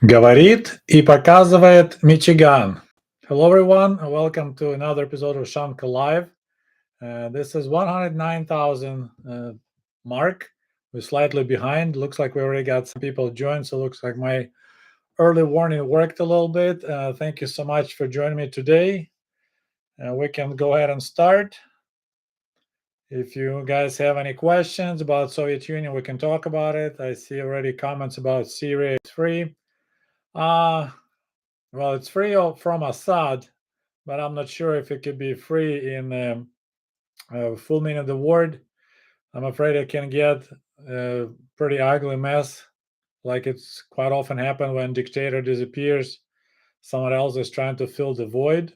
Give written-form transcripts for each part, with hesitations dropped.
Говорит и показывает Michigan. Hello, everyone, and welcome to another episode of Ushanka Live. This is 109,000 mark. We're slightly behind. Looks like we already got some people joined, so looks like my early warning worked a little bit. Thank you so much for joining me today. We can go ahead and start. If you guys have any questions about Soviet Union, we can talk about it. I see already comments about Syria. It's free. Well, it's free from Assad, but I'm not sure if it could be free in full meaning of the word. I'm afraid it can get a pretty ugly mess, like it's quite often happen when dictator disappears. Someone else is trying to fill the void.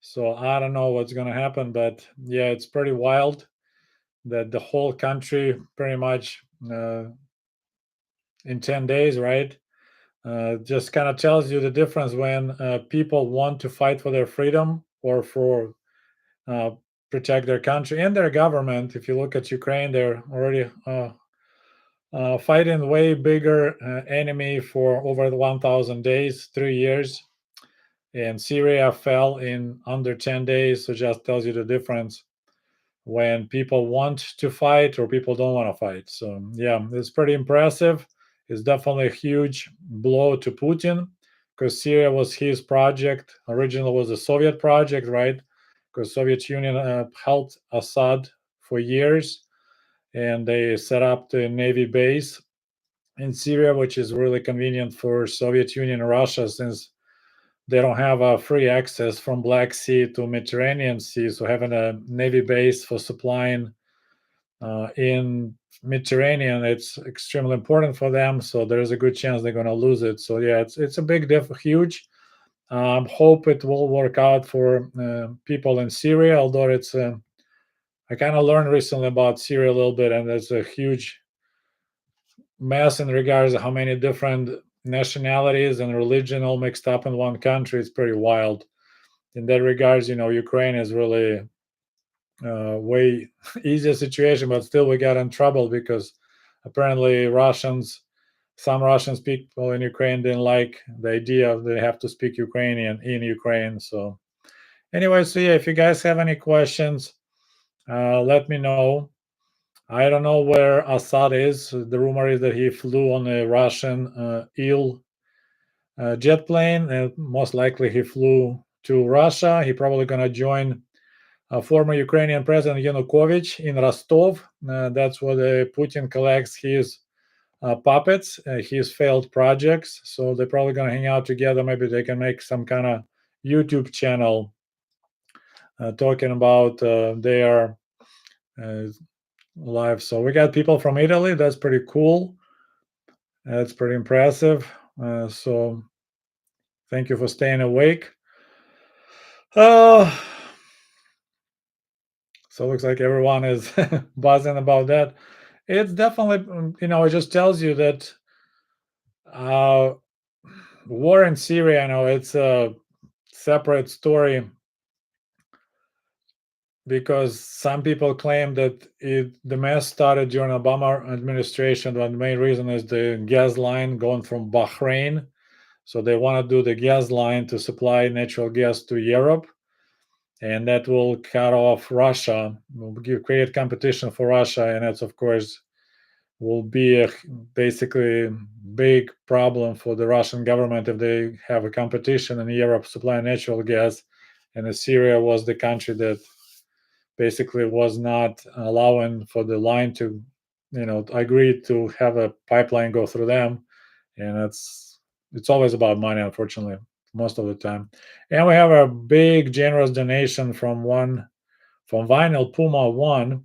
So I don't know what's going to happen, but yeah, it's pretty wild that the whole country pretty much in 10 days, right? Just kind of tells you the difference when people want to fight for their freedom or for uh, protect their country and their government. If you look at Ukraine, they're already fighting way bigger enemy for over 1,000 days, 3 years. And Syria fell in under 10 days. So just tells you the difference when people want to fight or people don't want to fight. So yeah, it's pretty impressive. It's definitely a huge blow to Putin because Syria was his project. Originally was a Soviet project, right? Because Soviet Union helped Assad for years, and they set up the navy base in Syria, which is really convenient for Soviet Union and Russia since they don't have a free access from Black Sea to Mediterranean Sea. So having a navy base for supplying in Mediterranean, it's extremely important for them. So there's a good chance they're going to lose it. So yeah, it's a big huge. Hope it will work out for people in Syria. Although it's I kind of learned recently about Syria a little bit, and there's a huge mess in regards to how many different nationalities and religion all mixed up in one country. It's pretty wild. In that regards, Ukraine is really way easier situation, but still we got in trouble because apparently some Russian people in Ukraine didn't like the idea of they have to speak Ukrainian in Ukraine. So anyway, so yeah, if you guys have any questions, let me know. I don't know where Assad is. The rumor is that he flew on a Russian Il jet plane, and most likely he flew to Russia. He probably gonna join former Ukrainian President Yanukovych in Rostov. That's where Putin collects his puppets, his failed projects. So they're probably going to hang out together. Maybe they can make some kind of YouTube channel talking about their life. So we got people from Italy. That's pretty cool. That's pretty impressive. So thank you for staying awake. So it looks like everyone is buzzing about that. It's definitely, it just tells you that war in Syria, it's a separate story because some people claim that the mess started during Obama administration, but the main reason is the gas line going from Bahrain. So they want to do the gas line to supply natural gas to Europe, and that will cut off Russia, create competition for Russia, and that's of course will be a basically big problem for the Russian government if they have a competition in Europe supplying natural gas, and Syria was the country that basically was not allowing for the line to, agree to have a pipeline go through them, and it's always about money, unfortunately, most of the time. And we have a big generous donation from Vinyl Puma One,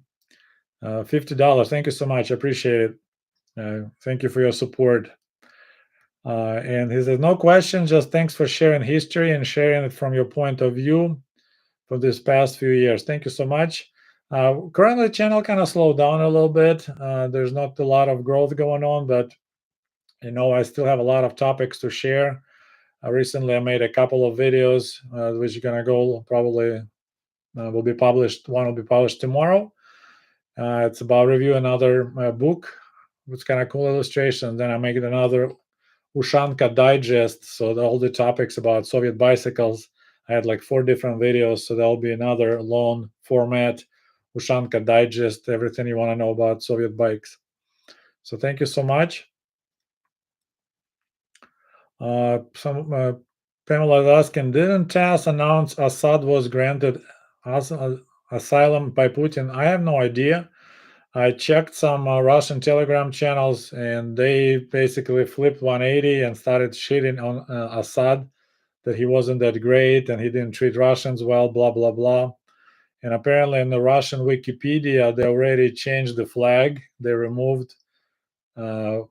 $50. Thank you so much. I appreciate it. Thank you for your support. And he says, no question, just thanks for sharing history and sharing it from your point of view for this past few years. Thank you so much. Currently, channel kind of slowed down a little bit. There's not a lot of growth going on, but I still have a lot of topics to share. Recently, I made a couple of videos, which are gonna go probably will be published. One will be published tomorrow. It's about review another book with kind of cool illustrations. Then I make another Ushanka digest. So all the topics about Soviet bicycles. I had like 4 different videos. So there'll be another long format, Ushanka digest, everything you want to know about Soviet bikes. So thank you so much. Some Pamela is asking, didn't TASS announce Assad was granted asylum by Putin? I have no idea. I checked some Russian Telegram channels, and they basically flipped 180 and started shitting on Assad, that he wasn't that great and he didn't treat Russians well, blah blah blah. And apparently, in the Russian Wikipedia, they already changed the flag. They removed uh,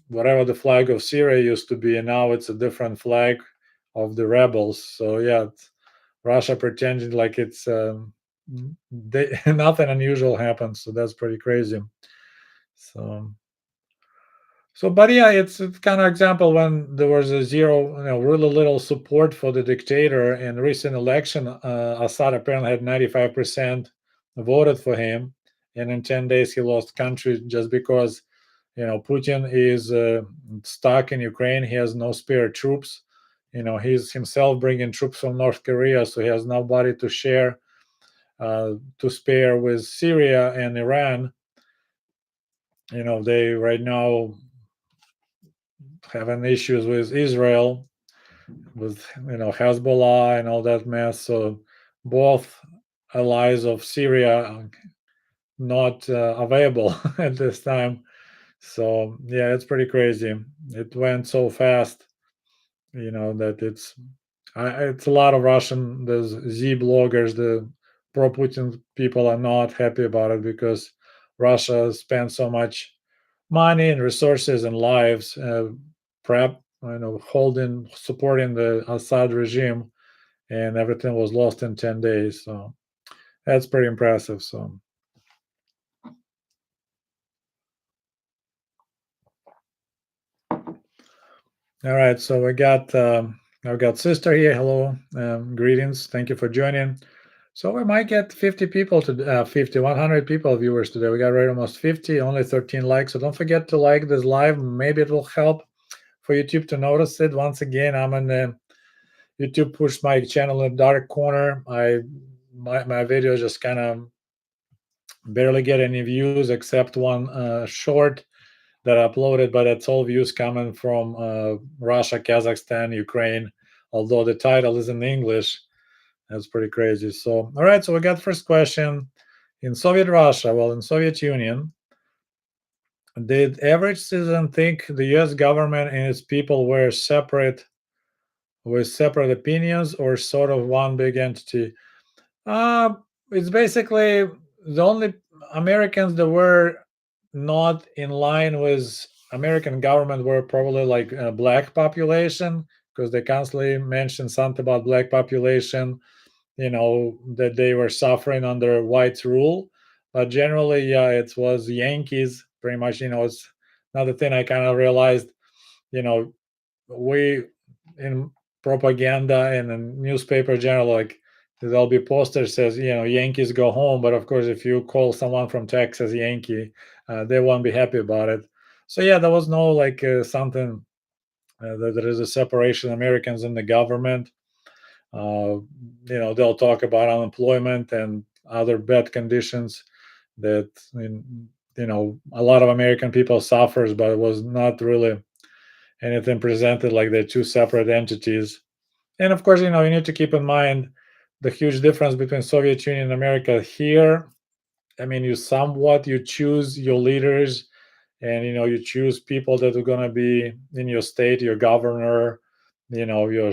whatever the flag of Syria used to be, and now it's a different flag of the rebels. So yeah, Russia pretending like it's nothing unusual happens. So that's pretty crazy. So but yeah, it's kind of example when there was a zero, really little support for the dictator. In recent election, Assad apparently had 95% voted for him, and in 10 days he lost country just because Putin is stuck in Ukraine. He has no spare troops. He's himself bringing troops from North Korea, so he has nobody to share to spare with Syria and Iran. They right now having issues with Israel, with Hezbollah and all that mess. So both allies of Syria are not available at this time. So yeah, it's pretty crazy. It went so fast, that it's a lot of Russian. There's Z bloggers, the pro-Putin people are not happy about it because Russia spent so much money and resources and lives prep holding supporting the Assad regime, and everything was lost in 10 days. So that's pretty impressive. So all right, so I've got sister here. Hello, greetings, thank you for joining. So we might get 50 people to 50 100 people viewers today. We got right almost 50, only 13 likes. So don't forget to like this live. Maybe it will help for YouTube to notice it. Once again, I'm in the YouTube pushed my channel in the dark corner. My videos just kind of barely get any views except one short that I uploaded, but it's all views coming from Russia, Kazakhstan, Ukraine. Although the title is in English, that's pretty crazy. So, all right. So we got first question. In Soviet Russia, well, in Soviet Union, did average citizen think the U.S. government and its people were separate, with separate opinions, or sort of one big entity? Uh, it's basically the only Americans that were not in line with American government were probably like a black population, because they constantly mention something about black population, that they were suffering under white rule. But generally, yeah, it was Yankees pretty much. It's another thing I kind of realized. You know, we in propaganda and in newspaper general, like there'll be posters says Yankees go home, but of course if you call someone from Texas Yankee, they won't be happy about it. So yeah, there was no like something that there is a separation of Americans in the government. uh, they'll talk about unemployment and other bad conditions that a lot of American people suffers, but it was not really anything presented like they're two separate entities. And of course, you need to keep in mind the huge difference between Soviet Union and America. Here, I mean, you choose your leaders, and you choose people that are going to be in your state, your governor, your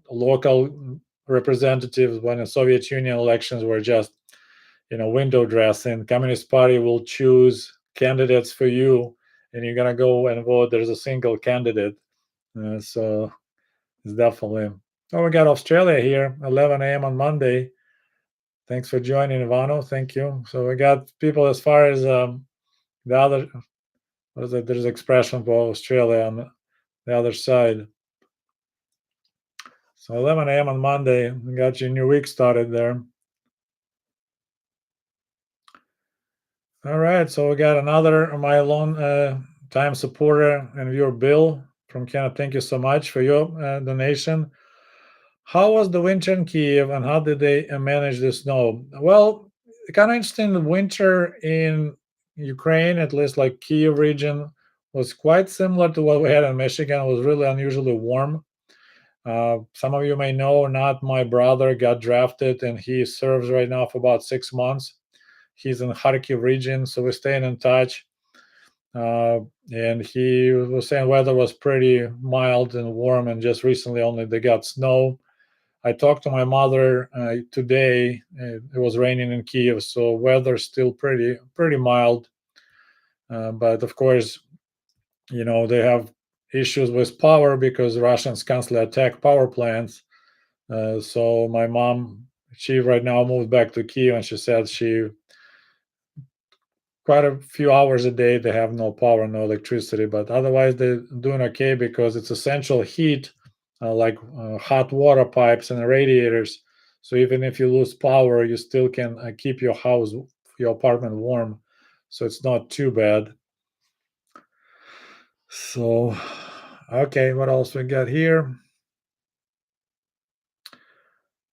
local representatives. When in Soviet Union, elections were just window dressing. Communist Party will choose candidates for you, and you're going to go and vote. There's a single candidate. So it's definitely. Oh, we got Australia here, 11 a.m. on Monday. Thanks for joining, Ivano. Thank you. So we got people as far as the other. What is it? There's expression for Australia on the other side. So 11 a.m. on Monday. We got your new week started there. All right. So we got another my long time supporter and viewer, Bill. from Canada. Thank you so much for your donation. How was the winter in Kiev and how did they manage the snow? Well, kind of interesting. The winter in Ukraine, at least like Kiev region, was quite similar to what we had in Michigan. It was really unusually warm. Some of you may know or not, my brother got drafted and he serves right now for about 6 months. He's in Kharkiv region, so we're staying in touch. Uh, and he was saying weather was pretty mild and warm, and just recently only they got snow. I talked to my mother today. It was raining in Kiev, so weather's still pretty mild. But of course, they have issues with power because Russians constantly attack power plants. So my mom, she right now moved back to Kiev, and she said she quite a few hours a day they have no power, no electricity, but otherwise they're doing okay because it's essential heat, like hot water pipes and radiators. So even if you lose power, you still can keep your house, your apartment warm. So it's not too bad. So, okay, what else we got here?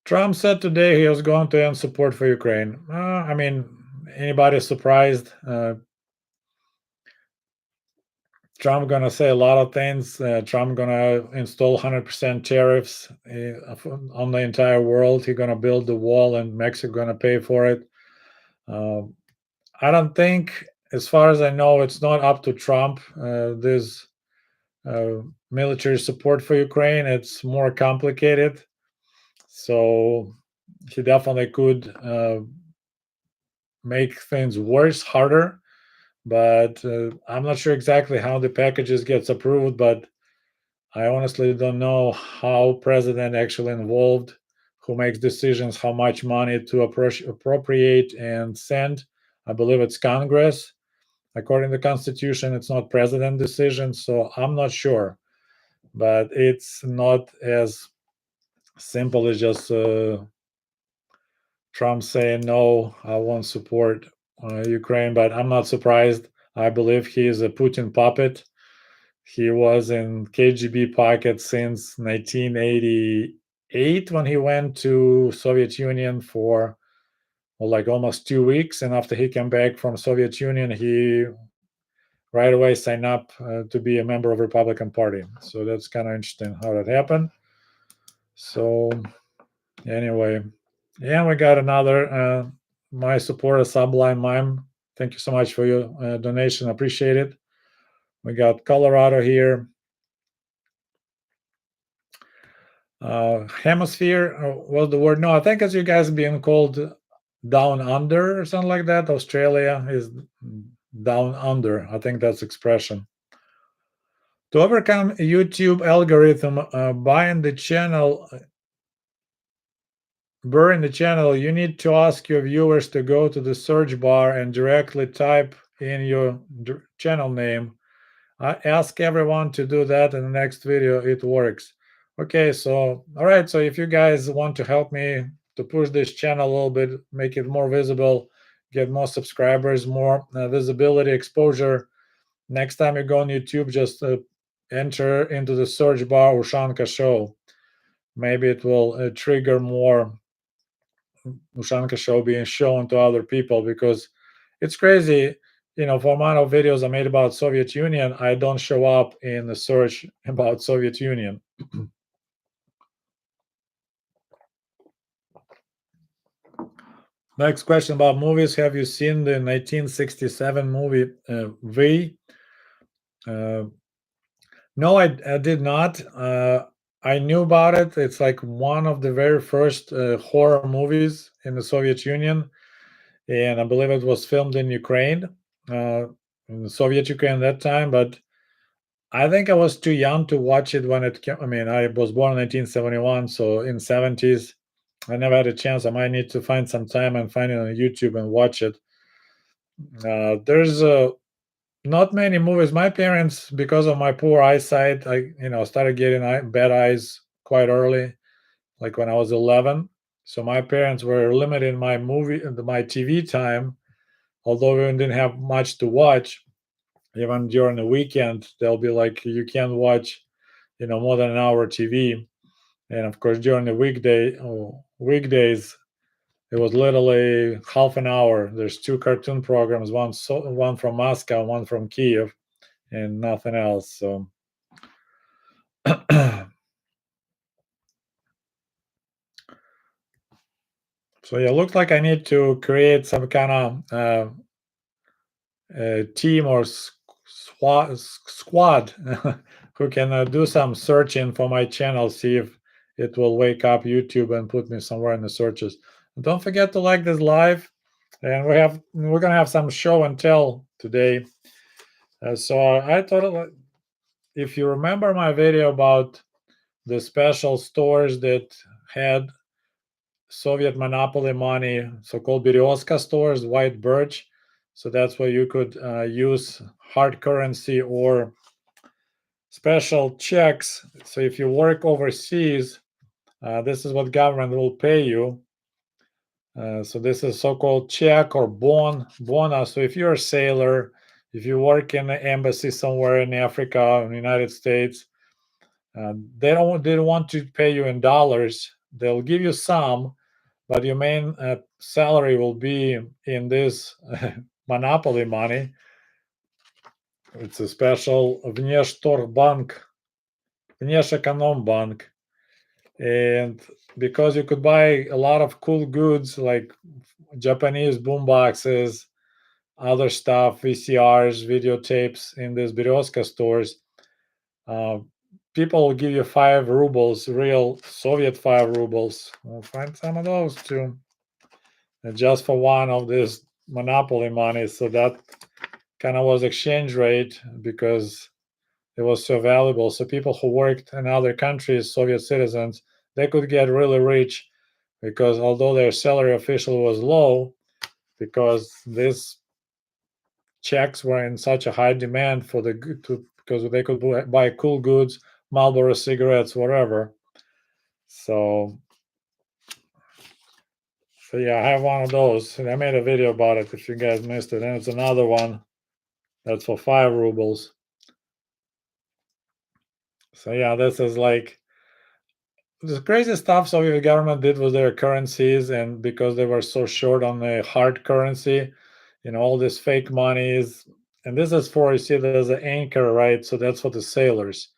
Trump said today he was going to end support for Ukraine. I mean, anybody surprised? Trump gonna say a lot of things. Trump gonna install 100% tariffs on the entire world. He's gonna build the wall, and Mexico gonna pay for it. Um, I don't think, as far as I know, it's not up to Trump. There's uh, military support for Ukraine. It's more complicated, so he definitely could make things worse, harder. But I'm not sure exactly how the packages gets approved. But I honestly don't know how president actually involved, who makes decisions, how much money to appropriate and send. I believe it's Congress. According to the Constitution, it's not president decision, so I'm not sure. But it's not as simple as just Trump saying no, I won't support Ukraine. But I'm not surprised. I believe he is a Putin puppet. He was in KGB pocket since 1988 when he went to Soviet Union for well, like almost 2 weeks, and after he came back from Soviet Union, he right away signed up to be a member of Republican Party. So that's kind of interesting how that happened. So anyway, yeah, we got another my supporter Sublime Mime. Thank you so much for your donation. Appreciate it. We got Colorado here. Hemisphere was the word. No, I think as you guys being called down under or something like that. Australia is down under. I think that's expression. To overcome YouTube algorithm, burying the channel, you need to ask your viewers to go to the search bar and directly type in your channel name. I ask everyone to do that in the next video. It works. Okay, so all right, so if you guys want to help me to push this channel a little bit, make it more visible, get more subscribers, more visibility, exposure, next time you go on YouTube, just enter into the search bar Ushanka show. Maybe it will trigger more Ushanka show being shown to other people, because it's crazy. For amount of videos I made about Soviet Union, I don't show up in the search about Soviet Union. Next question about movies. Have you seen the 1967 movie V? Uh, no, I did not. I knew about it. It's like one of the very first horror movies in the Soviet Union, and I believe it was filmed in Ukraine, in the Soviet Ukraine at that time. But I think I was too young to watch it when it came. I mean, I was born in 1971, so in 70s. I never had a chance. I might need to find some time and find it on YouTube and watch it. There's not many movies. My parents, because of my poor eyesight, I started getting bad eyes quite early, like when I was 11. So my parents were limiting my TV time. Although we didn't have much to watch, even during the weekend, they'll be like, "You can't watch more than an hour TV. And of course, during the weekdays, it was literally half an hour. There's two cartoon programs, one from Moscow, one from Kiev, and nothing else. So, so yeah, looks like I need to create some kind of team or squad who can do some searching for my channel, see if it will wake up YouTube and put me somewhere in the searches. Don't forget to like this live, and we're gonna have some show and tell today. So I thought, if you remember my video about the special stores that had Soviet monopoly money, so-called Berezka stores, white birch. So that's where you could use hard currency or special checks. So if you work overseas, this is what government will pay you. So this is so-called check or bona. So if you're a sailor, if you work in an embassy somewhere in Africa, in the United States, they don't want to pay you in dollars. They'll give you some, but your main salary will be in this monopoly money. It's a special Bank, Bank, and because you could buy a lot of cool goods like Japanese boomboxes, other stuff, VCRs, videotapes in these Berezka stores, uh, people will give you 5 rubles, real Soviet 5 rubles. We'll find some of those too, just for one of this monopoly money. So that kind of was exchange rate because it was so valuable. So people who worked in other countries, Soviet citizens, they could get really rich because although their salary officially was low, because these checks were in such a high demand for the good to because they could buy cool goods, Marlboro cigarettes, whatever. So, so yeah, I have one of those. And I made a video about it if you guys missed it. And it's another one that's for 5 rubles. So yeah, this is like the crazy stuff Soviet government did with their currencies, and because they were so short on the hard currency, all these fake monies. And this is for, you see, there's an anchor, right? So that's for the sailors.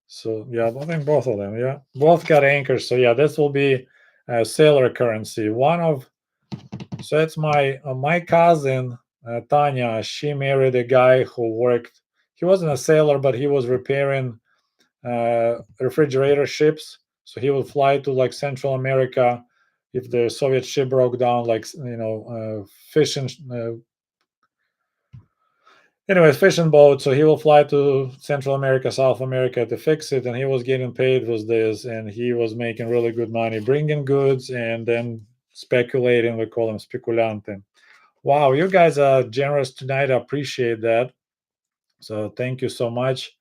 So yeah, I think both of them, yeah, both got anchors. So yeah, this will be sailor currency. So it's my cousin Tanya. She married a guy who worked. He wasn't a sailor, but he was repairing refrigerator ships. So he would fly to like Central America if the Soviet ship broke down, like fishing. Anyways, fishing boat. So he will fly to Central America, South America to fix it, and he was getting paid with this, and he was making really good money, bringing goods and then speculating. We call him speculante. Wow, you guys are generous tonight. I appreciate that. So thank you so much.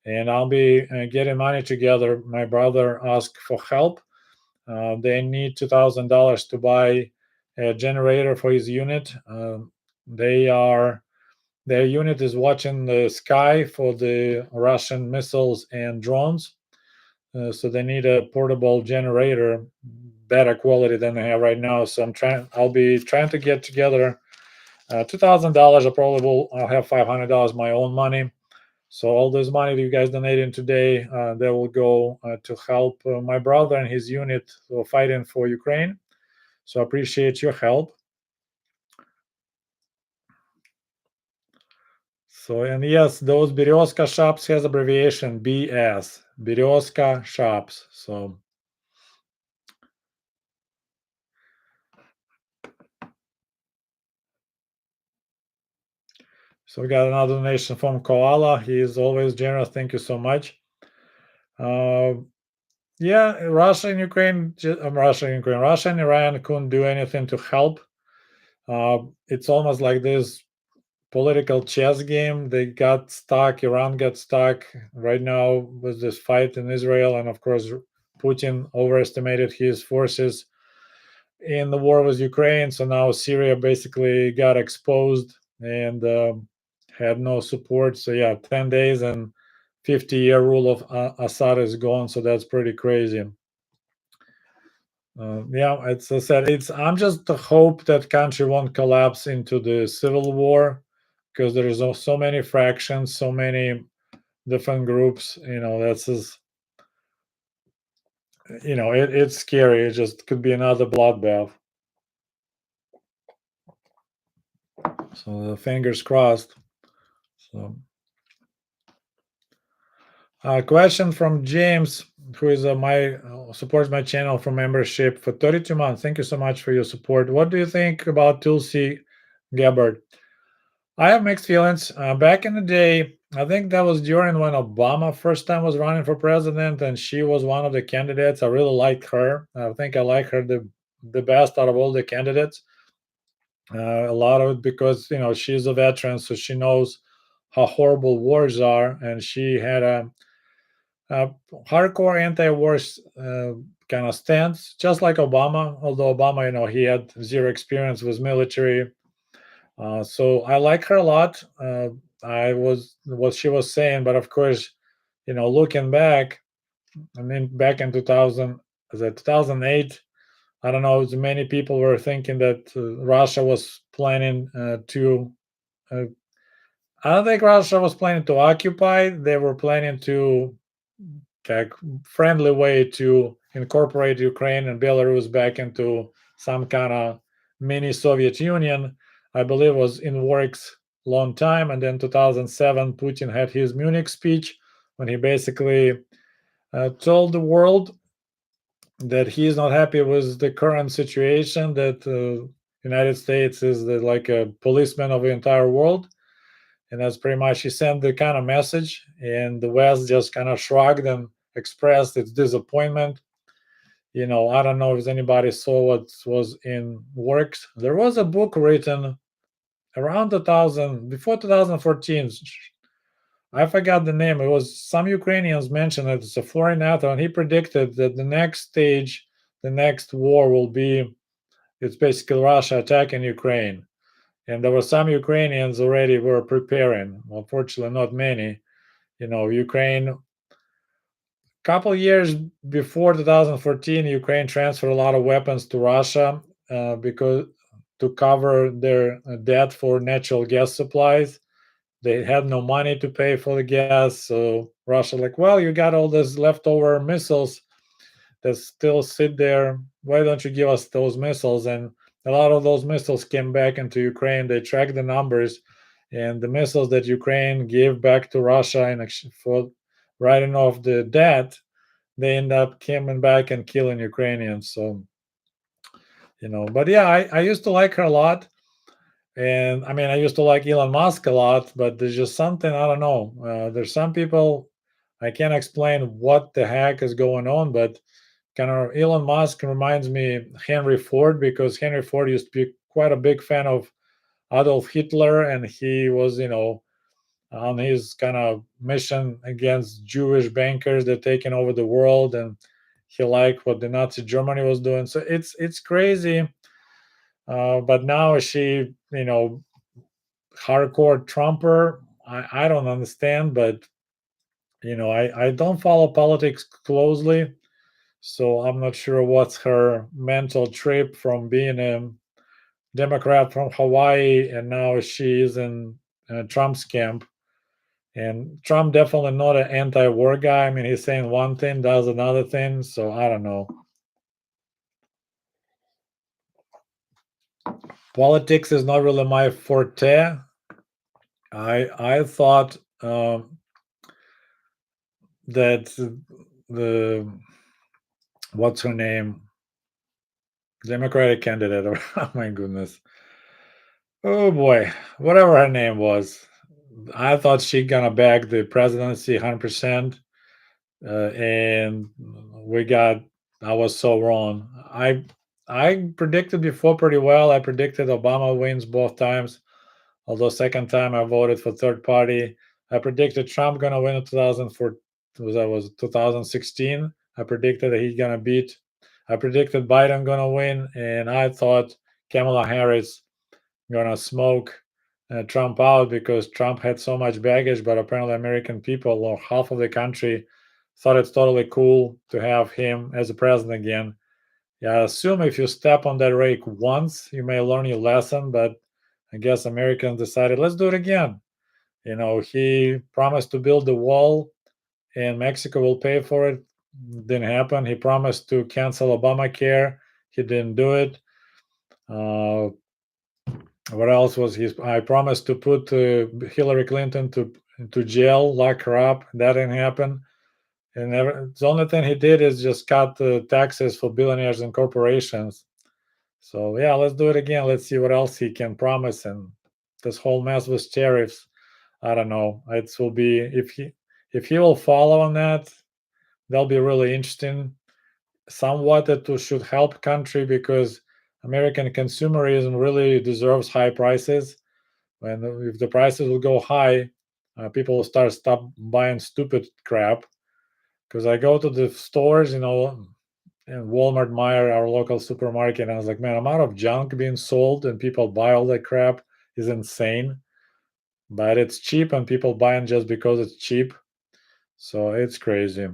And I'll be getting money together. My brother asked for help. They need $2,000 to buy a generator for his unit. Their unit is watching the sky for the Russian missiles and drones. So they need a portable generator, better quality than they have right now. So I'll be trying to get together $2,000. I'll have $500 my own money. So all this money that you guys donating today, that will go to help my brother and his unit fighting for Ukraine. So I appreciate your help. So, and yes, those Berezka shops has abbreviation BS, Berezka shops. So we got another donation from Koala. He is always generous. Thank you so much. Uh, yeah, Russia and Iran couldn't do anything to help. It's almost like this political chess game. They got stuck. Iran got stuck right now with this fight in Israel, and of course, Putin overestimated his forces in the war with Ukraine. So now Syria basically got exposed and had no support. So yeah, 10 days and 50-year rule of Assad is gone. So that's pretty crazy. Yeah, it's I said it's. I'm just hope that country won't collapse into the civil war because there is so many fractions, so many different groups. That's just it's scary. It just could be another bloodbath. So fingers crossed. So, question from James, who is my supports my channel for membership for 32 months. Thank you so much for your support. What do you think about Tulsi Gabbard? I have mixed feelings. Back in the day, I think that was during when Obama first time was running for president, and she was one of the candidates. I really liked her. I think I like her the best out of all the candidates. A lot of it because she's a veteran, so she knows how horrible wars are, and she had a hardcore anti-war kind of stance, just like Obama. Although Obama, he had zero experience with military, so I like her a lot. I was what she was saying, but of course, looking back, I mean, back in 2000, was it 2008? I don't know. Many people were thinking that Russia was planning to. Uh, I don't think Russia was planning to occupy. They were planning to, like, friendly way to incorporate Ukraine and Belarus back into some kind of mini Soviet Union. I believe was in works long time, and then 2007, Putin had his Munich speech when he basically told the world that he is not happy with the current situation. That United States is like a policeman of the entire world, and that's pretty much he sent the kind of message, and the West just kind of shrugged and expressed its disappointment. I don't know if anybody saw what was in works. There was a book written around 2000, before 2014. I forgot the name. It was some Ukrainians mentioned that it's a foreign author, and he predicted that the next stage, the next war will be it's basically Russia attacking Ukraine. And there were some Ukrainians already were preparing. Unfortunately, not many. Ukraine. Couple years before 2014, Ukraine transferred a lot of weapons to Russia because to cover their debt for natural gas supplies. They had no money to pay for the gas, so Russia like, well, you got all these leftover missiles that still sit there. Why don't you give us those missiles? And a lot of those missiles came back into Ukraine. They tracked the numbers, and the missiles that Ukraine gave back to Russia for writing off the debt, they end up coming back and killing Ukrainians. So, but yeah, I used to like her a lot. And I mean, I used to like Elon Musk a lot, but there's just something, I don't know. There's some people, I can't explain what the heck is going on, but kind of Elon Musk reminds me Henry Ford because Henry Ford used to be quite a big fan of Adolf Hitler, and he was, on his kind of mission against Jewish bankers that taking over the world, and he liked what the Nazi Germany was doing. So it's crazy. But now she, hardcore Trumper. I don't understand, but I don't follow politics closely, so I'm not sure what's her mental trip from being a Democrat from Hawaii and now she is in Trump's camp. And Trump definitely not an anti-war guy. I mean, he's saying one thing, does another thing. So I don't know. Politics is not really my forte. I thought that the what's her name Democratic candidate. Oh my goodness. Oh boy, whatever her name was. I thought she gonna bag the presidency 100%, and we got. I was so wrong. I predicted before pretty well. I predicted Obama wins both times. Although second time I voted for third party. I predicted Trump gonna win in 2004. Was 2016. I predicted that he's gonna beat. I predicted Biden gonna win, and I thought Kamala Harris gonna smoke Trump out because Trump had so much baggage, but apparently American people or half of the country thought it's totally cool to have him as a president again. Yeah, I assume if you step on that rake once, you may learn your lesson, but I guess Americans decided, let's do it again. He promised to build the wall and Mexico will pay for it. Didn't happen. He promised to cancel Obamacare. He didn't do it. Uh, what else was his? I promised to put Hillary Clinton to jail, lock her up. That didn't happen. And the only thing he did is just cut the taxes for billionaires and corporations. So yeah, let's do it again. Let's see what else he can promise. And this whole mess with tariffs, I don't know. It will be if he will follow on that, that'll be really interesting. Somewhat that should help country because American consumerism really deserves high prices. When if the prices will go high, people will stop buying stupid crap. Because I go to the stores, in Walmart, Meyer, our local supermarket, and I was like, man, amount of junk being sold and people buy all that crap is insane. But it's cheap and people buying just because it's cheap. So it's crazy.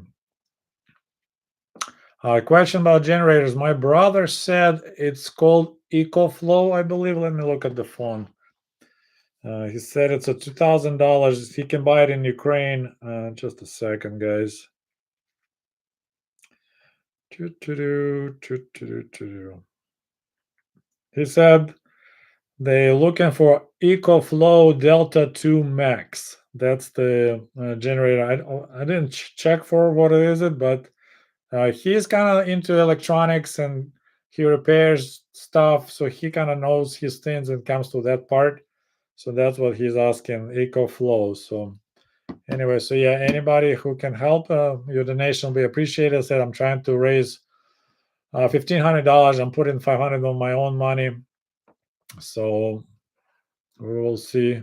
Question about generators. My brother said it's called EcoFlow, I believe. Let me look at the phone. He said it's a $2,000. He can buy it in Ukraine. Just a second, guys. He said they're looking for EcoFlow Delta 2 Max. That's the generator. I didn't check for what it is, but he's kind of into electronics and he repairs stuff, so he kind of knows his things when it comes to that part. So that's what he's asking, EcoFlow. So anyway, so yeah, anybody who can help, your donation will be appreciated. I said I'm trying to raise $1,500. I'm putting 500 on my own money, so we will see.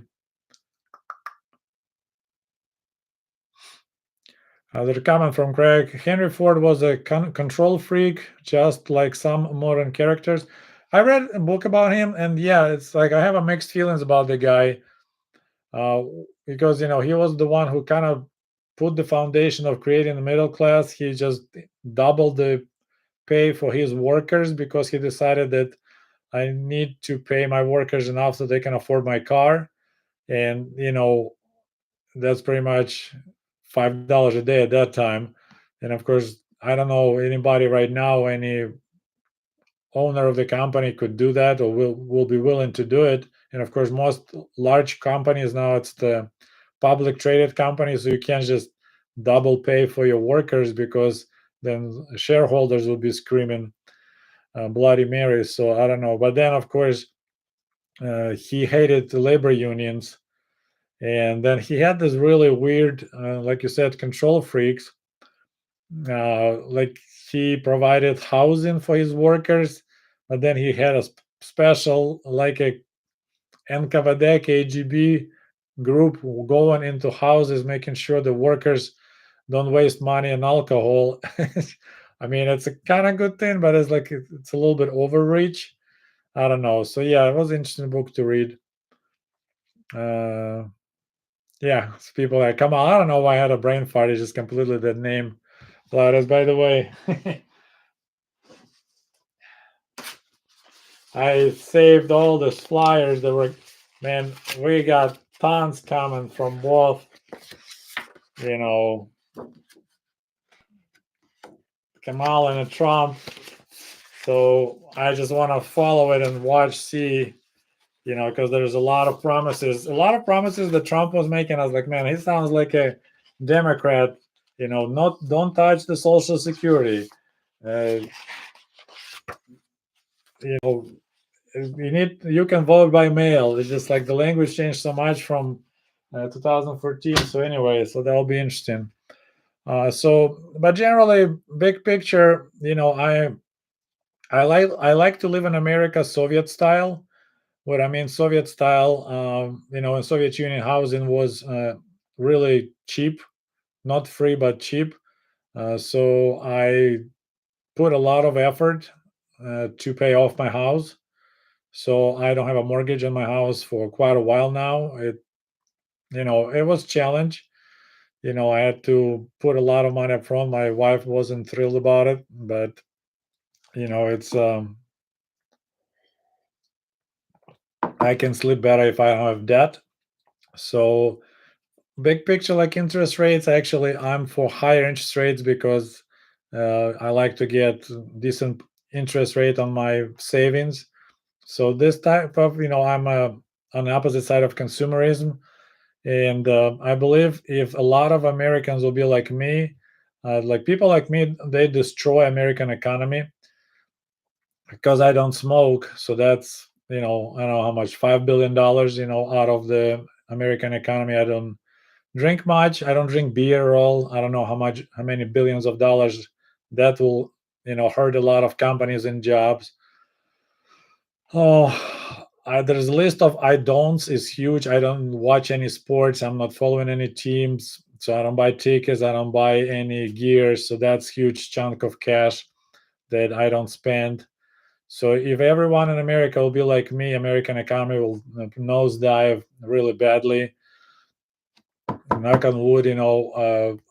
Another comment from Craig. Henry Ford was a control freak, just like some modern characters. I read a book about him, and yeah, it's like I have a mixed feelings about the guy, uh, because he was the one who kind of put the foundation of creating the middle class. He just doubled the pay for his workers because he decided that I need to pay my workers enough so they can afford my car, and that's pretty much $5 a day at that time. And of course, I don't know anybody right now, any owner of the company could do that or will be willing to do it. And of course, most large companies now it's the public traded companies, so you can't just double pay for your workers because then shareholders will be screaming bloody Mary. So I don't know. But then, of course, he hated the labor unions. And then he had this really weird, like you said, control freaks. Like he provided housing for his workers, but then he had a special, like a NKVD, KGB group going into houses, making sure the workers don't waste money on alcohol. I mean, it's a kind of good thing, but it's like it's a little bit overreach. I don't know. So yeah, it was an interesting book to read. Uh, yeah, it's people like come on. I don't know why I had a brain fart. It's just completely that name. Laras, by the way, I saved all the flyers that were. Man, we got tons coming from both. You know, Kamala and Trump. So I just want to follow it and watch, see, because there's a lot of promises that Trump was making. I was like, man, he sounds like a Democrat. Not don't touch the Social Security. Uh, you can vote by mail. It's just like the language changed so much from 2014. So anyway, so that'll be interesting. But generally, big picture, I like to live in America Soviet style. What I mean Soviet style, in Soviet Union, housing was really cheap, not free but cheap. So I put a lot of effort to pay off my house. So I don't have a mortgage on my house for quite a while now. It was challenge. I had to put a lot of money up front. My wife wasn't thrilled about it, but it's I can sleep better if I don't have debt. So big picture, like interest rates, actually, I'm for higher interest rates because I like to get decent interest rate on my savings. So this type of, I'm on the opposite side of consumerism, and I believe if a lot of Americans will be like me, like people like me, they destroy American economy because I don't smoke. So that's I don't know how much, $5 billion, out of the American economy. I don't drink much. I don't drink beer at all. I don't know how many billions of dollars that will hurt a lot of companies and jobs. Oh, there's a list of I don'ts is huge. I don't watch any sports. I'm not following any teams. So I don't buy tickets. I don't buy any gear. So that's huge chunk of cash that I don't spend. So if everyone in America will be like me, American economy will nosedive really badly. Knock on wood,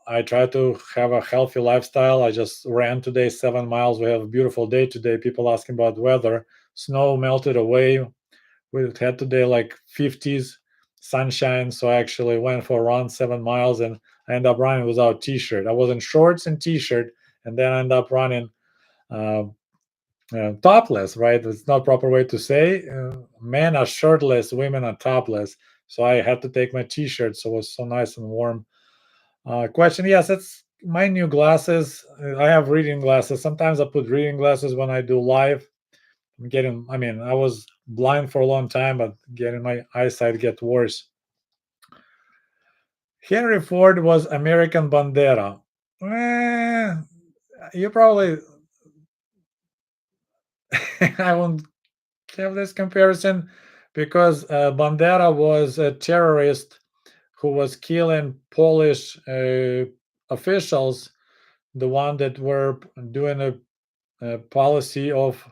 I try to have a healthy lifestyle. I just ran today 7 miles. We have a beautiful day today. People asking about weather. Snow melted away. We had today like 50s, sunshine. So I actually went for a run 7 miles, and I ended up running without t-shirt. I was in shorts and t-shirt, and then I ended up running uh, topless, right? It's not proper way to say. Men are shirtless, women are topless. So I had to take my t-shirt. So it was so nice and warm. Question: yes, it's my new glasses. I have reading glasses. Sometimes I put reading glasses when I do live. I'm getting. I mean, I was blind for a long time, but getting my eyesight get worse. Henry Ford was American Bandera. Eh, you probably. I won't have this comparison because Bandera was a terrorist who was killing Polish officials, the one that were doing a policy of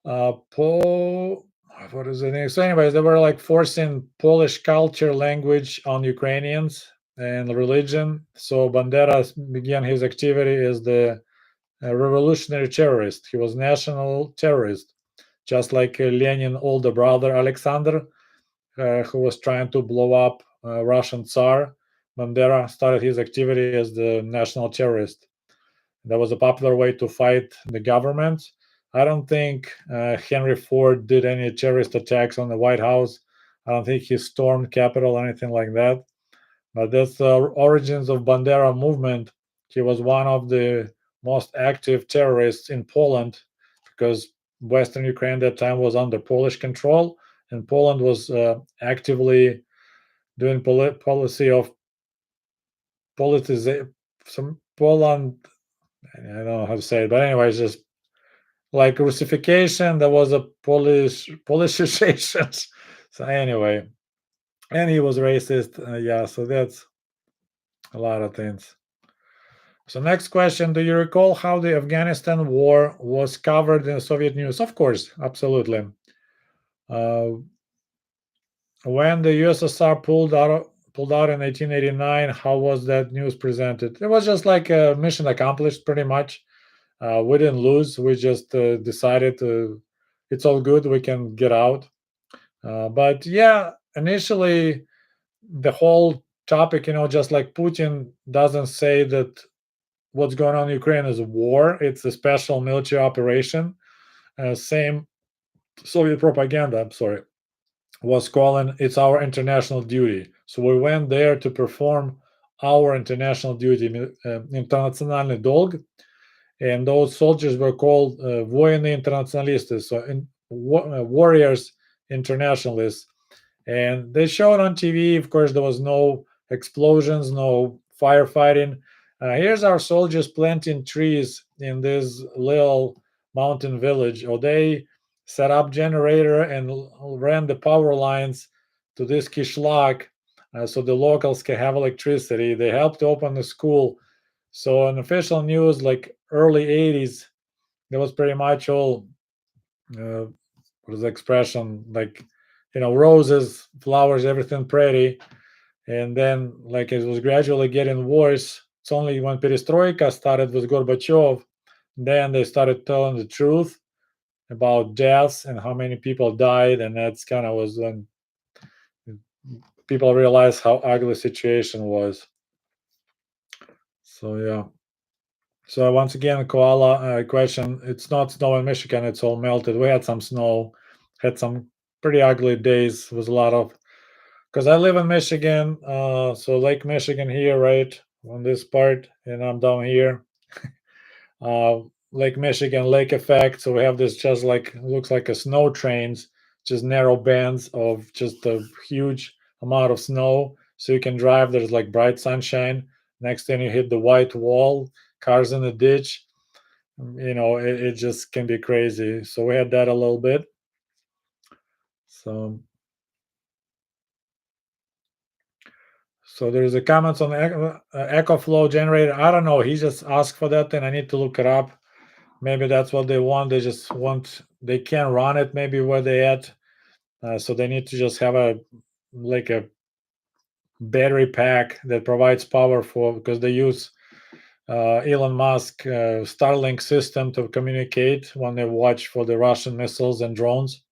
what is the name? So, anyways, they were like forcing Polish culture, language on Ukrainians and religion. So Banderas began his activity as the revolutionary terrorist. He was national terrorist, just like Lenin older brother Alexander, who was trying to blow up Russian Tsar. Bandera started his activity as the national terrorist. That was a popular way to fight the government. I don't think Henry Ford did any terrorist attacks on the White House. I don't think he stormed Capitol or anything like that. But that's the origins of Bandera movement. He was one of the most active terrorists in Poland because Western Ukraine at that time was under Polish control, and Poland was actively doing policy of politization. Some Poland, I don't know how to say it, but anyways, just like Russification, there was a Polishization. So anyway, and he was racist. Yeah, so that's a lot of things. So next question: do you recall how the Afghanistan war was covered in Soviet news? Of course, absolutely. Uh, when the USSR pulled out in 1889, how was that news presented? It was just like a mission accomplished, pretty much. We didn't lose. We just decided to. It's all good. We can get out. But yeah, initially the whole topic, just like Putin doesn't say that what's going on in Ukraine is a war. It's a special military operation. Same Soviet propaganda. I'm sorry, was calling it's our international duty. So we went there to perform our international duty, internaциональный долг, and those soldiers were called воины интернационалисты, so warriors internationalists. And they showed on TV. Of course, there was no explosions, no firefighting. Here's our soldiers planting trees in this little mountain village. Or they set up generator and ran the power lines to this kishlak, so the locals can have electricity. They helped open the school. So on official news, like early 80s, that was pretty much all uh, was the expression like, roses, flowers, everything pretty, and then like it was gradually getting worse. It's only when perestroika started with Gorbachev, then they started telling the truth about deaths and how many people died, and that's kind of was when people realized how ugly situation was. So yeah. So once again, koala question. It's not snow in Michigan. It's all melted. We had some snow, had some pretty ugly days. Was a lot of because I live in Michigan, so Lake Michigan here, right on this part, and I'm down here. uh, Lake Michigan lake effect. So we have this just like looks like a snow trains, just narrow bands of just a huge amount of snow. So you can drive. There's like bright sunshine. Next thing you hit the white wall, cars in the ditch. It just can be crazy. So we had that a little bit. So there's a comments on the echo flow generator. I don't know. He just asked for that, and I need to look it up. Maybe that's what they want. They just want they can't run it maybe where they at. So they need to just have a like a battery pack that provides power for because they use Elon Musk Starlink system to communicate when they watch for the Russian missiles and drones.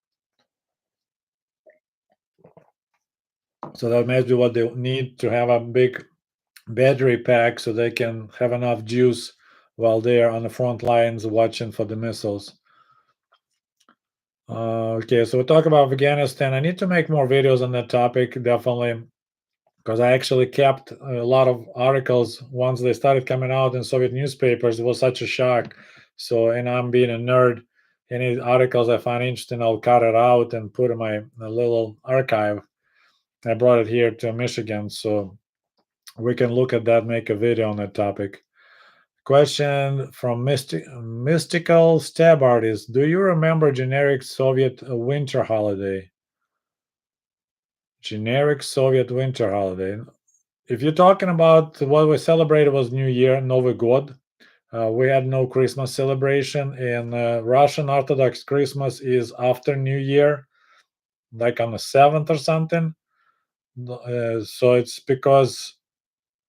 So that may be what they need to have a big battery pack so they can have enough juice while they are on the front lines watching for the missiles. Okay, so we talk about Afghanistan. I need to make more videos on that topic, definitely, because I actually kept a lot of articles once they started coming out in Soviet newspapers. It was such a shock. So, and I'm being a nerd. Any articles I find interesting, I'll cut it out and put in my little archive. I brought it here to Michigan, so we can look at that, make a video on that topic. Question from Mystical Stab Artist. Do you remember generic Soviet winter holiday? Generic Soviet winter holiday. If you're talking about what we celebrated was New Year, Novy God. We had no Christmas celebration, and Russian Orthodox Christmas is after New Year, like on the 7th or something. So it's because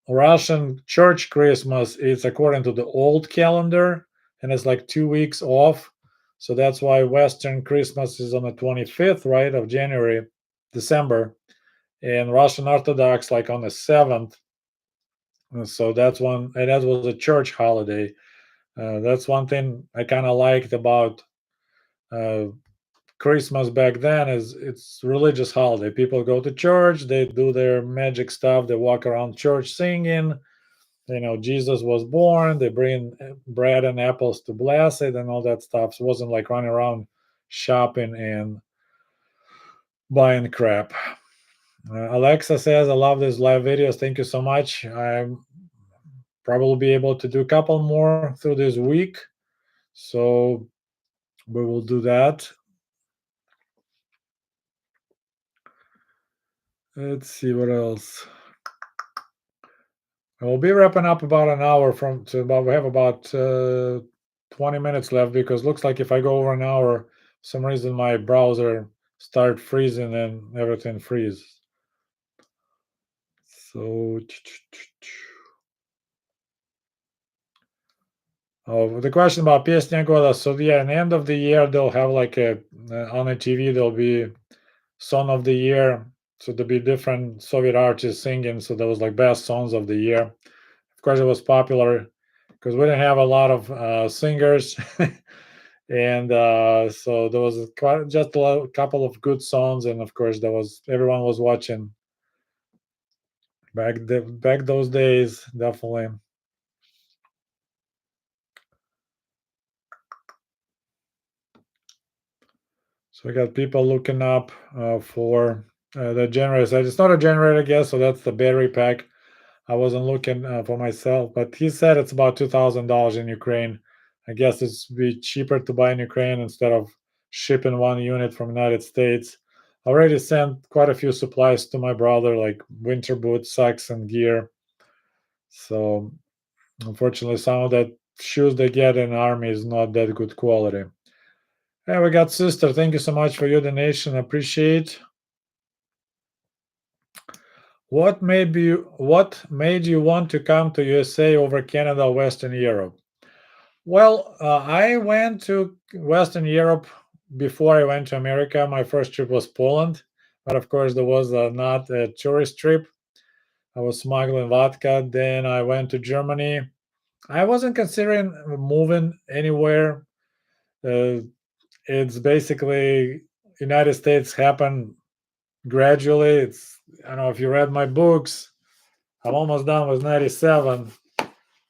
Russian church Christmas is according to the old calendar, and it's like 2 weeks off. So that's why Western Christmas is on the 25th, right, of January, December, and Russian Orthodox like on the 7th. So that's one, and that was a church holiday. That's one thing I kind of liked about uh, Christmas back then is it's religious holiday. People go to church, they do their magic stuff, they walk around church singing. Jesus was born. They bring bread and apples to bless it and all that stuff. So it wasn't like running around shopping and buying crap. Alexa says, I love these live videos. Thank you so much. I probably be able to do a couple more through this week. So we will do that. Let's see what else. We'll be wrapping up about an hour from to about we have about 20 minutes left because looks like if I go over an hour, for some reason my browser start freezing and everything freezes. So oh, the question about Piesnia Goda. So yeah, in the end of the year they'll have like a on the TV there'll be Song of the Year. So there'll be different Soviet artists singing. So there was like best songs of the year. Of course, it was popular because we didn't have a lot of singers, and so there was quite, just couple of good songs, and of course, there was everyone was watching back those days, definitely. So we got people looking up for the generator. It's not a generator, I guess. So that's the battery pack. I wasn't looking for myself, but he said it's about $2,000 in Ukraine. I guess it's be cheaper to buy in Ukraine instead of shipping one unit from United States. I already sent quite a few supplies to my brother, like winter boots, socks, and gear. So unfortunately, some of that shoes they get in army is not that good quality. Hey, we got sister. Thank you so much for your donation. Appreciate. What made you want to come to USA over Canada or Western Europe? Well, I went to Western Europe before I went to America. My first trip was Poland, but of course there was not a tourist trip. I was smuggling vodka. Then I went to Germany. I wasn't considering moving anywhere. Uh, it's basically United States happened gradually. I don't know if you read my books. I'm almost done with 97.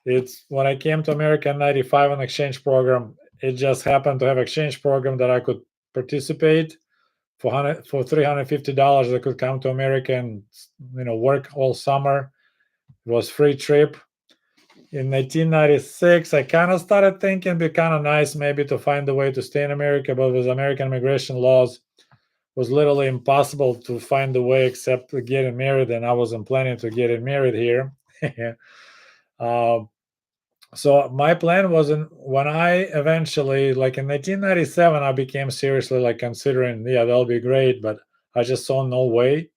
It's when I came to America in 95 on exchange program. It just happened to have exchange program that I could participate for $350. I could come to America and work all summer. It was free trip. In 1996, I kind of started thinking it'd be kind of nice maybe to find a way to stay in America, but with American immigration laws, was literally impossible to find a way except getting married, and I wasn't planning to get married here. uh, so my plan wasn't when I eventually, like in 1997, I became seriously like considering, yeah, that'll be great, but I just saw no way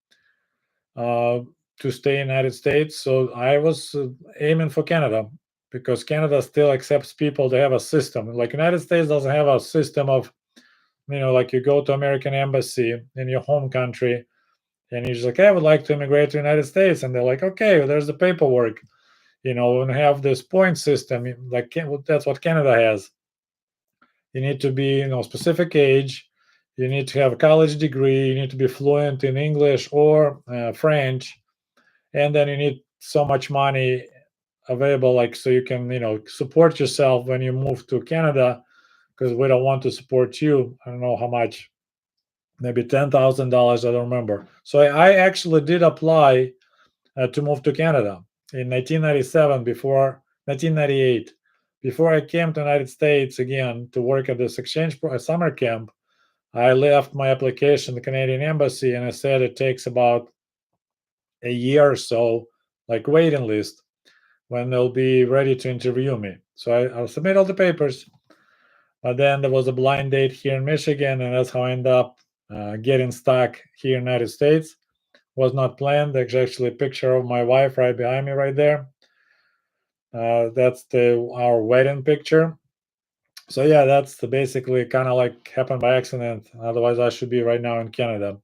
uh, to stay in the United States. So I was aiming for Canada because Canada still accepts people. They have a system. Like United States doesn't have a system of, like you go to American embassy in your home country and you're just like, hey, I would like to immigrate to the United States. And they're like, okay, well, there's the paperwork, and have this point system. Like that's what Canada has. You need to be, specific age. You need to have a college degree. You need to be fluent in English or French, and then you need so much money available, like so you can, support yourself when you move to Canada, because we don't want to support you. I don't know how much, maybe $10,000. I don't remember. So I actually did apply to move to Canada in 1997 before 1998. Before I came to the United States again to work at this summer camp, I left my application to the Canadian Embassy and I said it takes about a year or so, like waiting list, when they'll be ready to interview me. So I'll submit all the papers. But then there was a blind date here in Michigan, and that's how I ended up getting stuck here in the United States. Was not planned. There's actually a picture of my wife right behind me, right there. That's our wedding picture. So yeah, that's basically kind of like happened by accident. Otherwise, I should be right now in Canada.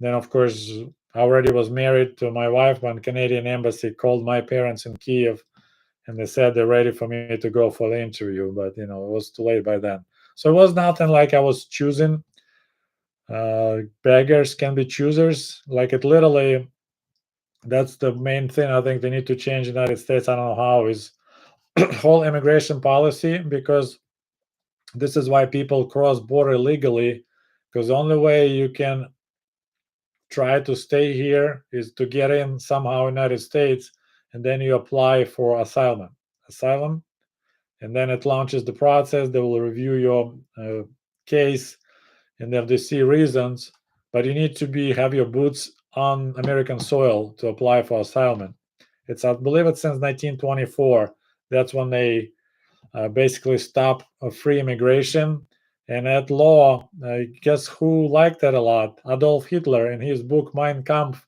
Then, of course, I already was married to my wife when Canadian Embassy called my parents in Kiev, and they said they're ready for me to go for the interview. But it was too late by then. So it was nothing like I was choosing. Beggars can be choosers. Like it literally, that's the main thing I think they need to change in the United States. I don't know how is whole immigration policy, because this is why people cross border legally, because the only way you can try to stay here is to get in somehow United States, and then you apply for asylum, and then it launches the process. They will review your case, and if they see reasons, but you need to be have your boots on American soil to apply for asylum. It's, I believe it's since 1924. That's when they basically stop free immigration. And that law, guess who liked that a lot? Adolf Hitler. In his book Mein Kampf,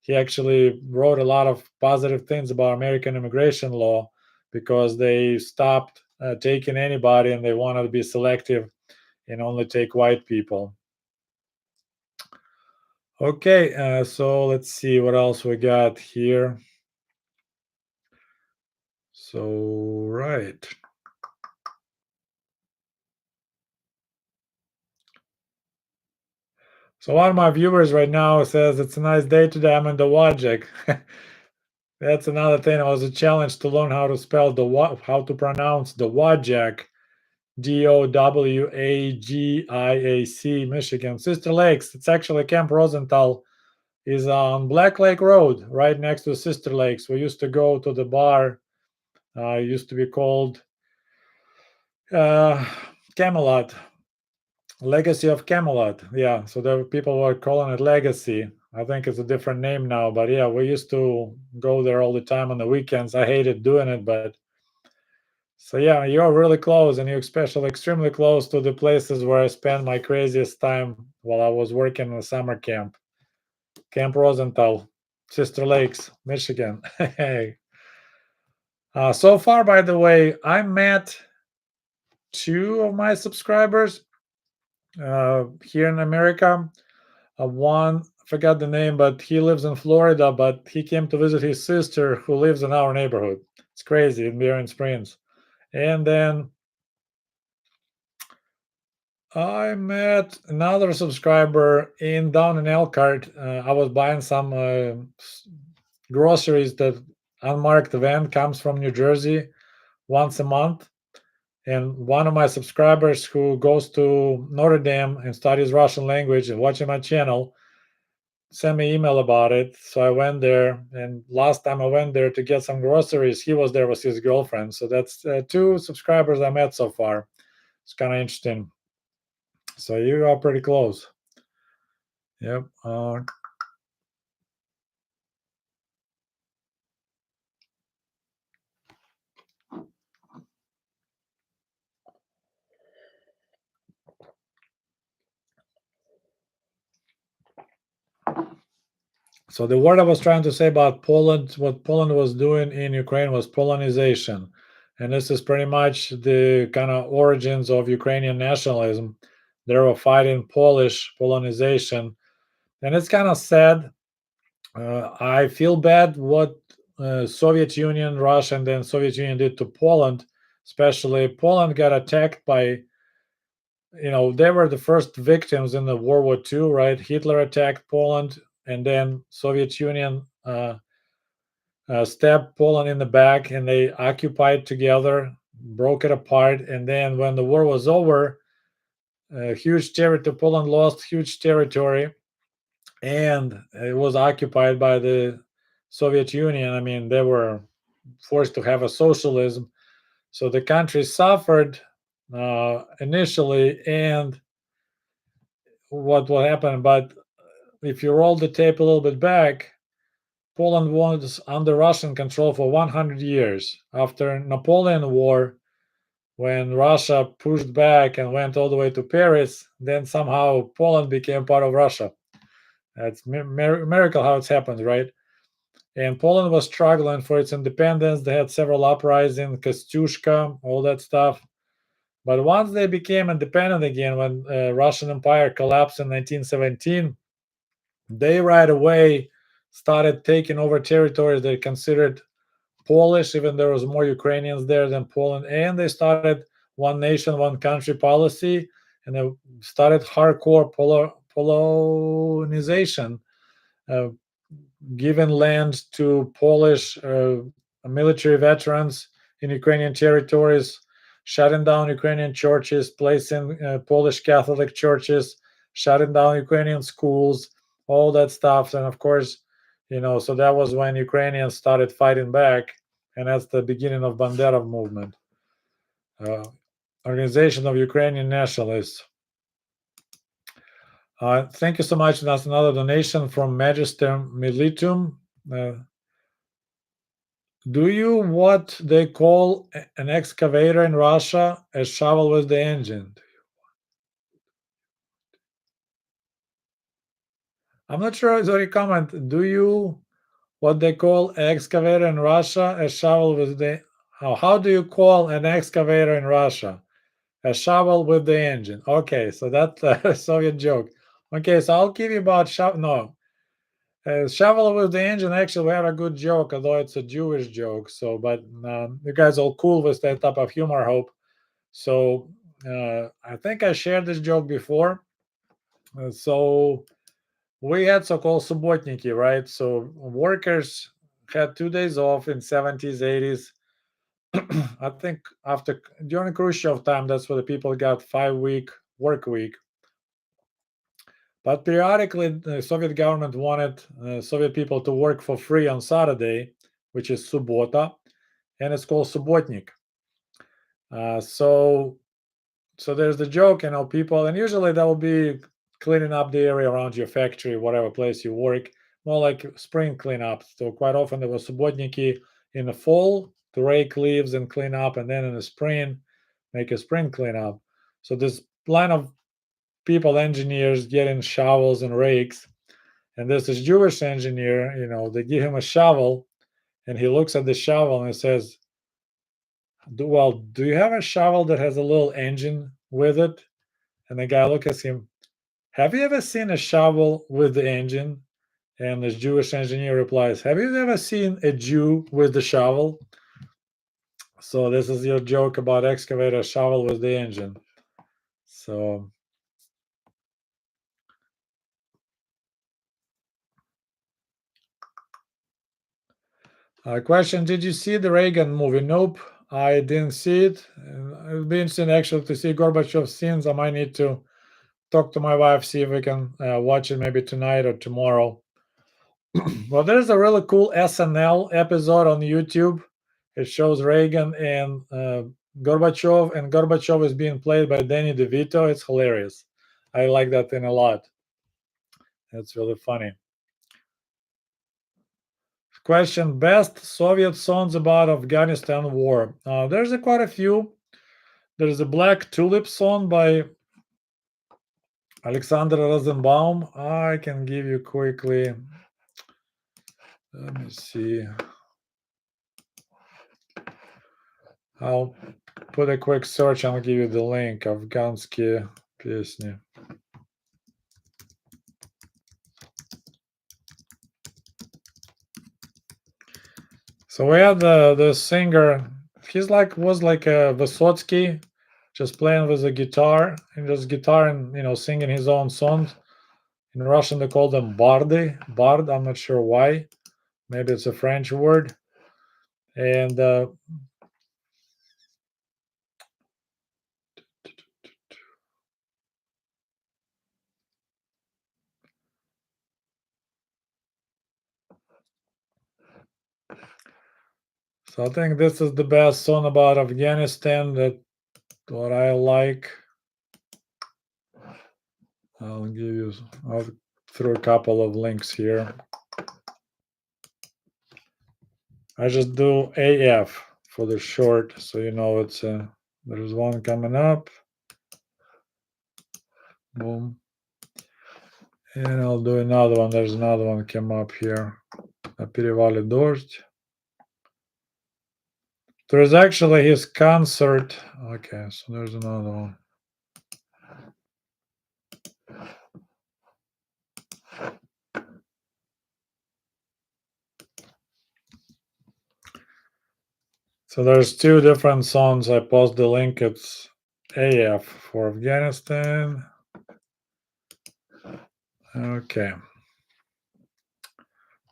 he actually wrote a lot of positive things about American immigration law, because they stopped taking anybody and they wanted to be selective and only take white people. Okay, so let's see what else we got here. So, right. So one of my viewers right now says it's a nice day today. I'm in the Wajak. That's another thing. It was a challenge to learn how to spell how to pronounce the Wajak, Dowagiac, Michigan. Sister Lakes. It's actually Camp Rosenthal is on Black Lake Road, right next to Sister Lakes. We used to go to the bar. It used to be called uh, Camelot, Legacy of Camelot. Yeah, so there were people were calling it Legacy. I think it's a different name now, but yeah, we used to go there all the time on the weekends. I hated doing it, but So yeah, you're really close, and you're especially extremely close to the places where I spent my craziest time while I was working in a summer camp, Camp Rosenthal, Sister Lakes, Michigan. Hey, so far, by the way, I met two of my subscribers here in America. One, I forgot the name, but he lives in Florida, but he came to visit his sister who lives in our neighborhood. It's crazy in Bearing Springs. And then I met another subscriber in down in Elkhart. I was buying some groceries that unmarked van comes from New Jersey once a month. And one of my subscribers who goes to Notre Dame and studies Russian language and watching my channel sent me email about it. So I went there, and last time I went there to get some groceries, he was there with his girlfriend. So that's two subscribers I met so far. It's kind of interesting. So you are pretty close. Yep. So the word I was trying to say about Poland, what Poland was doing in Ukraine was Polonization. And this is pretty much the kind of origins of Ukrainian nationalism. They were fighting Polish Polonization. And it's kind of sad. I feel bad what Soviet Union, Russia, and then Soviet Union did to Poland. Especially Poland got attacked by, they were the first victims in the World War II, right? Hitler attacked Poland, and then Soviet Union stabbed Poland in the back, and they occupied together, broke it apart, and then when the war was over, huge territory. Poland lost huge territory, and it was occupied by the Soviet Union. I mean, they were forced to have a socialism, so the country suffered initially, and what happened. But if you roll the tape a little bit back, Poland was under Russian control for 100 years. After Napoleon War, when Russia pushed back and went all the way to Paris, then somehow Poland became part of Russia. That's miracle how it's happened, right? And Poland was struggling for its independence. They had several uprisings, Kostyuszka, all that stuff. But once they became independent again, when Russian Empire collapsed in 1917, they right away started taking over territories they considered Polish, even there was more Ukrainians there than Poland, and they started one nation, one country policy, and they started hardcore Polonization, uh, giving land to Polish military veterans in Ukrainian territories, shutting down Ukrainian churches, placing Polish Catholic churches, shutting down Ukrainian schools, all that stuff. And of course, so that was when Ukrainians started fighting back, and that's the beginning of Banderov movement, uh, organization of Ukrainian nationalists. Thank you so much. That's another donation from Magister Militum. Do you what they call an excavator in Russia a shovel with the engine? I'm not sure. Sorry, comment. Do you what they call excavator in Russia a shovel with the how do you call an excavator in Russia? A shovel with the engine. Okay, so that's a Soviet joke. Okay, so I'll give you about shovel. No, shovel with the engine. Actually, we have a good joke, although it's a Jewish joke. So, but you guys all cool with that type of humor, I hope. So I think I shared this joke before. So we had so-called subotniki, right? So workers had 2 days off in 70s, 80s. I think after during Khrushchev time, that's where the people got 5-week work week. But periodically, the Soviet government wanted Soviet people to work for free on Saturday, which is subota, and it's called subotnik. So there's the joke, people, and usually that will be cleaning up the area around your factory, whatever place you work, more like spring cleanup. So quite often there was subotniki in the fall, to rake leaves and clean up, and then in the spring, make a spring cleanup. So this line of people, engineers, getting shovels and rakes, and there's this Jewish engineer. They give him a shovel, and he looks at the shovel and he says, well, do you have a shovel that has a little engine with it? And the guy looks at him, have you ever seen a shovel with the engine? And this Jewish engineer replies, have you ever seen a Jew with the shovel? So this is your joke about excavator shovel with the engine. So question, did you see the Reagan movie? Nope, I didn't see it. It would be interesting actually to see Gorbachev's scenes. I might need to talk to my wife, see if we can watch it maybe tonight or tomorrow. Well, there's a really cool SNL episode on YouTube. It shows Reagan and Gorbachev, and Gorbachev is being played by Danny DeVito. It's hilarious. I like that thing a lot. It's really funny. Question, best Soviet songs about Afghanistan war. There's quite a few. There's a Black Tulip song by Alexander Rosenbaum. I can give you quickly. Let me see. I'll put a quick search and I'll give you the link. Афганские песни. So we had the singer. He's was like a Vysotsky, just playing with a guitar and just guitar and singing his own songs. In Russian they call them bardy. Bard. I'm not sure why. Maybe it's a French word. And so I think this is the best song about Afghanistan that what I like. I'll throw a couple of links here. I just do AF for the short, so it's there's one coming up. Boom. And I'll do another one. There's another one came up here. На перевале дождь. There's actually his concert. Okay, so there's another one. So there's two different songs. I post the link. It's AF for Afghanistan. Okay.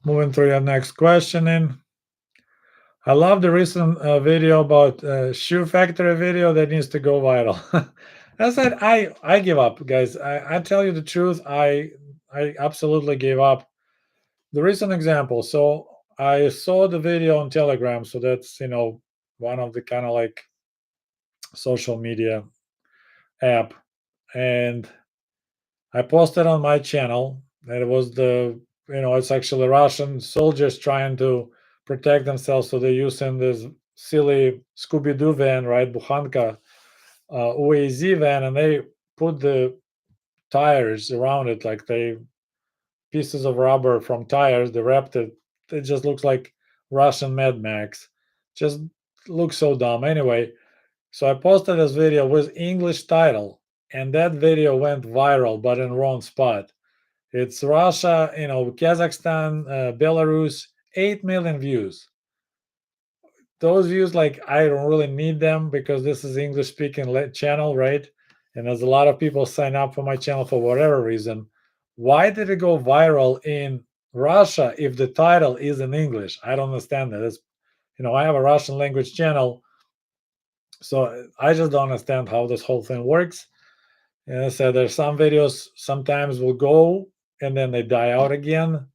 Moving to your next questioning. I love the recent video about shoe factory video that needs to go viral. I said I give up, guys. I tell you the truth. I absolutely gave up. The recent example. So I saw the video on Telegram. So that's one of the kind of like social media app, and I posted on my channel that it was it's actually Russian soldiers trying to protect themselves. So they're using this silly Scooby Doo van, right? Buhanka, UAZ van, and they put the tires around it, like pieces of rubber from tires. They wrapped it. It just looks like Russian Mad Max. Just looks so dumb. Anyway, so I posted this video with English title, and that video went viral, but in wrong spot. It's Russia, Kazakhstan, Belarus, 8 million views. Those views, like, I don't really need them because this is English speaking channel, right? And there's a lot of people sign up for my channel for whatever reason. Why did it go viral in Russia if the title is in English? I don't understand that. I have a Russian language channel, so I just don't understand how this whole thing works. And I said there's some videos sometimes will go and then they die out again.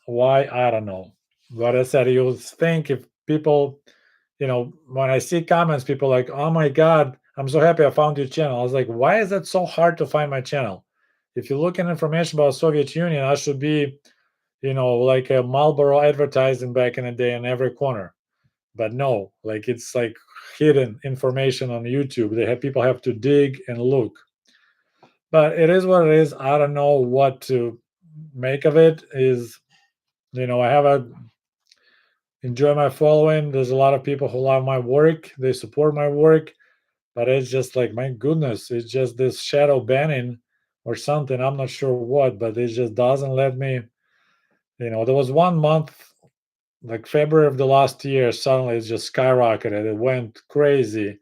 Why? I don't know. But I said you would think if people, when I see comments, people like, oh my God, I'm so happy I found your channel. I was like, why is it so hard to find my channel? If you look at information about Soviet Union, I should be, like a Marlboro advertising back in the day in every corner. But no, like it's like hidden information on YouTube. They have people have to dig and look. But it is what it is. I don't know what to make of it. Is I have a enjoy my following. There's a lot of people who love my work. They support my work, but it's just like my goodness, it's just this shadow banning or something. I'm not sure what, but it just doesn't let me. There was 1 month, like February of the last year, suddenly it just skyrocketed. It went crazy.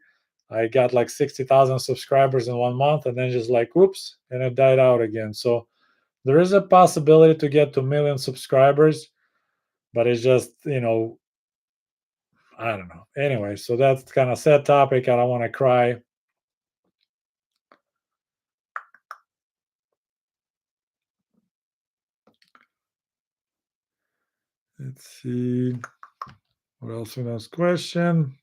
I got like 60,000 subscribers in 1 month, and then just like, oops, and it died out again. So there is a possibility to get to 1 million subscribers, but it's just, I don't know. Anyway, so that's kind of sad topic. I don't want to cry. Let's see. What else in this question?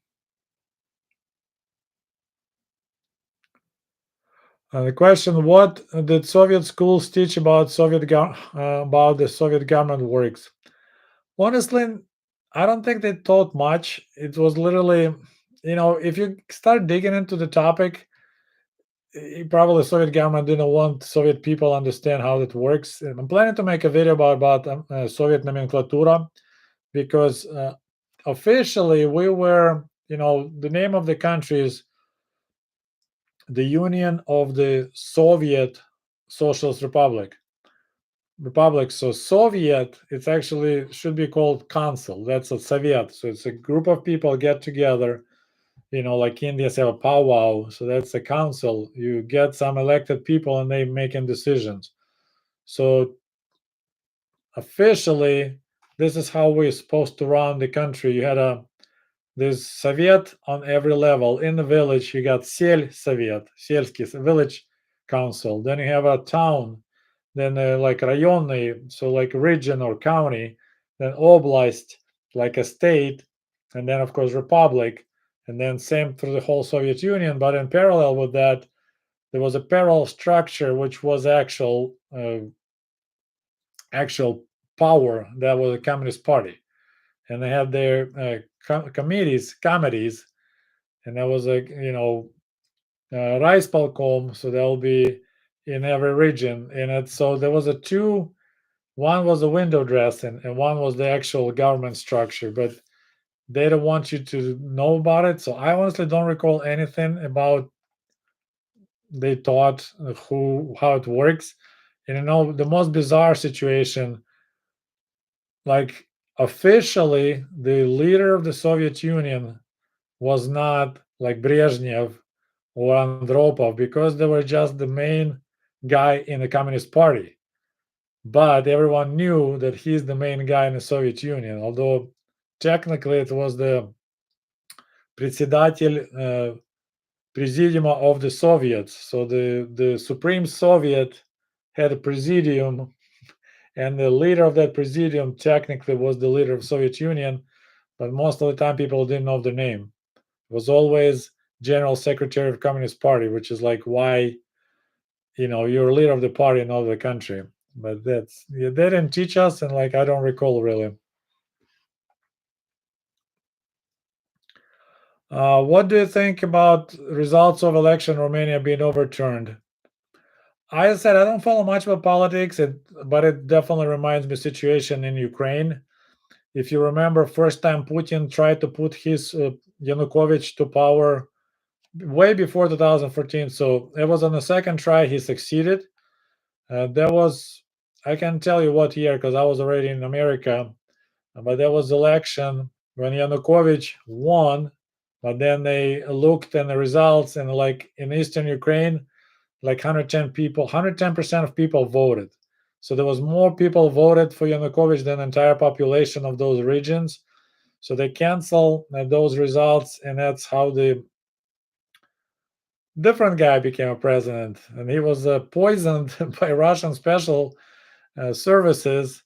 The question: what did Soviet schools teach about about the Soviet government works? Honestly, I don't think they taught much. It was literally, if you start digging into the topic, probably Soviet government didn't want Soviet people understand how it works. And I'm planning to make a video about Soviet nomenclatura because officially we were, the name of the country is the Union of the Soviet Socialist Republic. So Soviet, it's actually should be called Council. That's a Soviet. So it's a group of people get together. Like Indians have a powwow. So that's a council. You get some elected people and they making decisions. So officially, this is how we're supposed to run the country. You had a There's Soviet on every level. In the village, you got Sel Soviet, Selsky village council. Then you have a town, then like rayonny, so like region or county, then oblast, like a state, and then of course republic, and then same through the whole Soviet Union. But in parallel with that, there was a parallel structure which was actual power that was the Communist Party, and they had their committees, and that was like rice palcom, so that will be in every region in it. So there was a two. One was the window dressing, and one was the actual government structure. But they don't want you to know about it. So I honestly don't recall anything about they taught who how it works. And the most bizarre situation, like officially, the leader of the Soviet Union was not like Brezhnev or Andropov because they were just the main guy in the Communist Party. But everyone knew that he's the main guy in the Soviet Union, although technically it was the председатель Presidium of the Soviets. So the Supreme Soviet had a presidium, and the leader of that presidium technically was the leader of Soviet Union, but most of the time people didn't know the name. It was always General Secretary of Communist Party, which is like why you're leader of the party, not of the country. But they didn't teach us, and like I don't recall really. What do you think about results of election in Romania being overturned? I said I don't follow much about politics, but it definitely reminds me of situation in Ukraine. If you remember, first time Putin tried to put his Yanukovych to power way before 2014. So it was on the second try he succeeded. There was I can tell you what year because I was already in America, but there was election when Yanukovych won, but then they looked at the results and like in eastern Ukraine, like 110 people, 110% of people voted. So there was more people voted for Yanukovych than the entire population of those regions. So they cancel those results, and that's how the different guy became a president. And he was poisoned by Russian special services,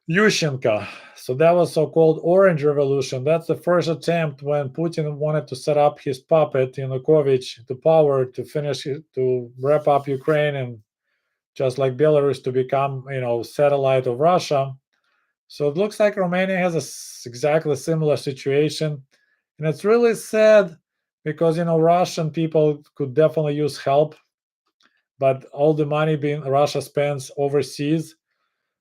Ushanka. So that was so-called Orange Revolution. That's the first attempt when Putin wanted to set up his puppet Yanukovych to power to finish it, to wrap up Ukraine and just like Belarus to become, satellite of Russia. So it looks like Romania has exactly similar situation, and it's really sad because Russian people could definitely use help, but all the money being Russia spends overseas,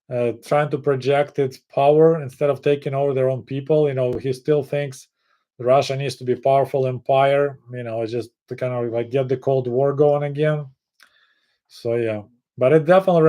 trying to project its power instead of taking over their own people. He still thinks Russia needs to be a powerful empire. Just to kind of like get the Cold War going again. So yeah, but it definitely